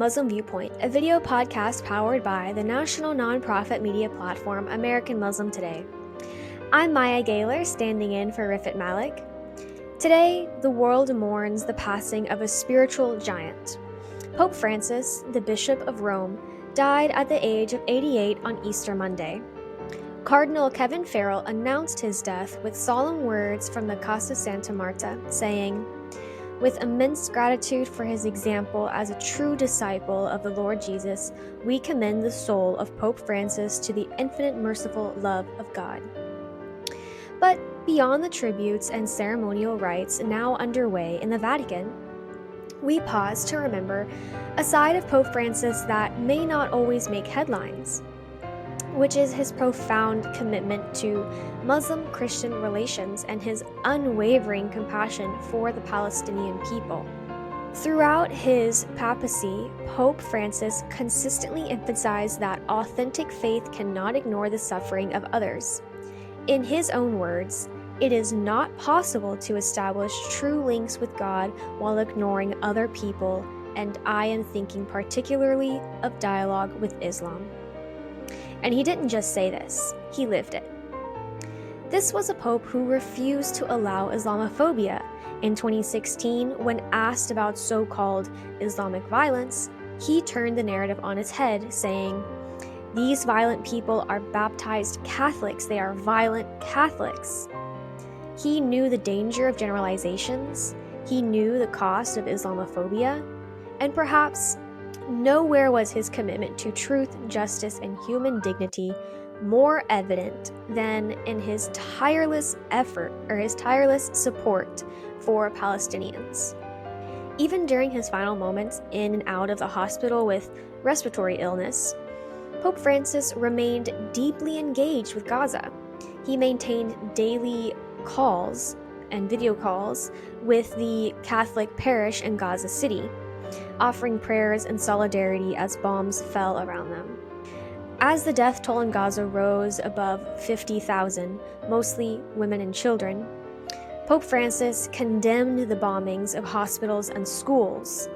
Muslim Viewpoint, a video podcast powered by the national nonprofit media platform American Muslim Today. I'm Maya Gayler, standing in for Rifat Malik. Today, the world mourns the passing of a spiritual giant. Pope Francis, the Bishop of Rome, died at the age of 88 on Easter Monday. Cardinal Kevin Farrell announced his death with solemn words from the Casa Santa Marta, saying, "With immense gratitude for his example as a true disciple of the Lord Jesus, we commend the soul of Pope Francis to the infinite merciful love of God." But beyond the tributes and ceremonial rites now underway in the Vatican, we pause to remember a side of Pope Francis that may not always make headlines, which is his profound commitment to Muslim-Christian relations and his unwavering compassion for the Palestinian people. Throughout his papacy, Pope Francis consistently emphasized that authentic faith cannot ignore the suffering of others. In his own words, "It is not possible to establish true links with God while ignoring other people, and I am thinking particularly of dialogue with Islam." And he didn't just say this, he lived it. This was a pope who refused to allow Islamophobia. In 2016, when asked about so-called Islamic violence, he turned the narrative on its head, saying, "These violent people are baptized Catholics. They are violent Catholics." He knew the danger of generalizations, he knew the cost of Islamophobia, and perhaps nowhere was his commitment to truth, justice, and human dignity more evident than in his tireless support for Palestinians. Even during his final moments in and out of the hospital with respiratory illness, Pope Francis remained deeply engaged with Gaza. He maintained daily calls and video calls with the Catholic parish in Gaza City, offering prayers and solidarity as bombs fell around them. As the death toll in Gaza rose above 50,000, mostly women and children, Pope Francis condemned the bombings of hospitals and schools.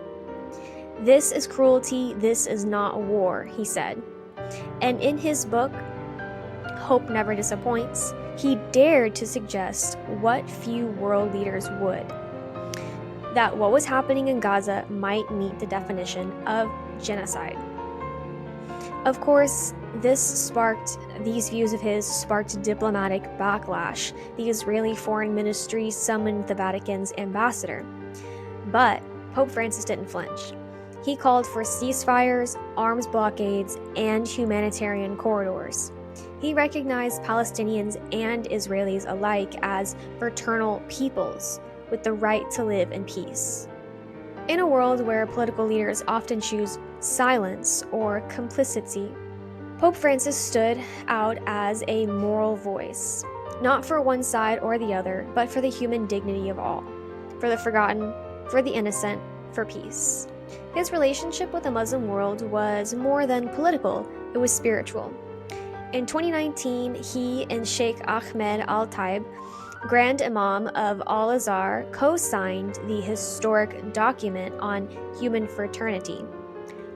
"This is cruelty, this is not war," he said. And in his book, Hope Never Disappoints, he dared to suggest what few world leaders would, that what was happening in Gaza might meet the definition of genocide. Of course, these views of his sparked diplomatic backlash. The Israeli Foreign Ministry summoned the Vatican's ambassador. But Pope Francis didn't flinch. He called for ceasefires, arms blockades, and humanitarian corridors. He recognized Palestinians and Israelis alike as fraternal peoples with the right to live in peace. In a world where political leaders often choose silence or complicity, Pope Francis stood out as a moral voice, not for one side or the other, but for the human dignity of all, for the forgotten, for the innocent, for peace. His relationship with the Muslim world was more than political, it was spiritual. In 2019, he and Sheikh Ahmed Al-Taib, Grand Imam of Al-Azhar, co-signed the historic document on human fraternity,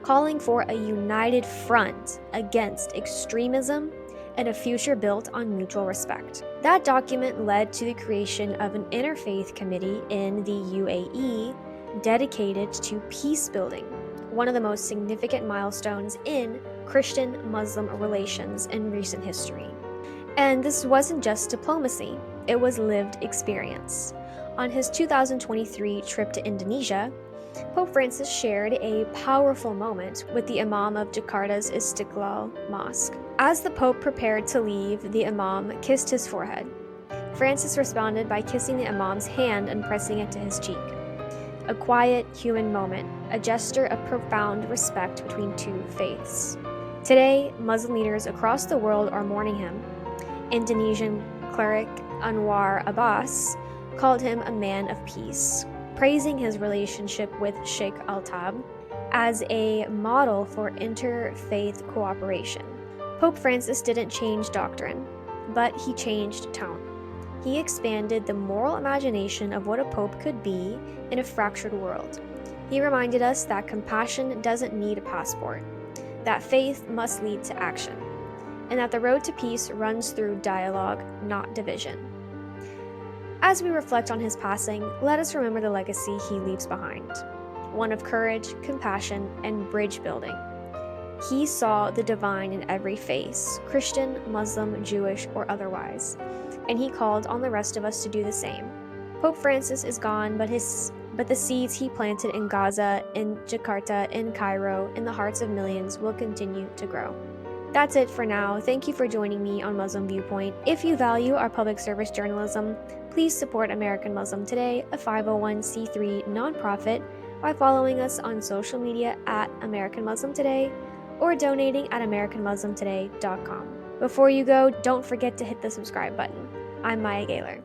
calling for a united front against extremism and a future built on mutual respect. That document led to the creation of an Interfaith committee in the UAE dedicated to peace building, one of the most significant milestones in Christian-Muslim relations in recent history. And this wasn't just diplomacy, it was lived experience. On his 2023 trip to Indonesia, Pope Francis shared a powerful moment with the Imam of Jakarta's Istiqlal Mosque. As the Pope prepared to leave, the Imam kissed his forehead. Francis responded by kissing the Imam's hand and pressing it to his cheek. A quiet, human moment, a gesture of profound respect between two faiths. Today, Muslim leaders across the world are mourning him. Indonesian cleric Anwar Abbas called him a man of peace, praising his relationship with Sheikh Al-Taib as a model for interfaith cooperation. Pope Francis didn't change doctrine, but he changed tone. He expanded the moral imagination of what a pope could be in a fractured world. He reminded us that compassion doesn't need a passport, that faith must lead to action, and that the road to peace runs through dialogue, not division. As we reflect on his passing, let us remember the legacy he leaves behind, one of courage, compassion, and bridge building. He saw the divine in every face, Christian, Muslim, Jewish, or otherwise, and he called on the rest of us to do the same. Pope Francis is gone, but the seeds he planted in Gaza, in Jakarta, in Cairo, in the hearts of millions will continue to grow. That's it for now. Thank you for joining me on Muslim Viewpoint. If you value our public service journalism, please support American Muslim Today, a 501c3 nonprofit, by following us on social media at American Muslim Today or donating at AmericanMuslimToday.com. Before you go, don't forget to hit the subscribe button. I'm Maya Gayler.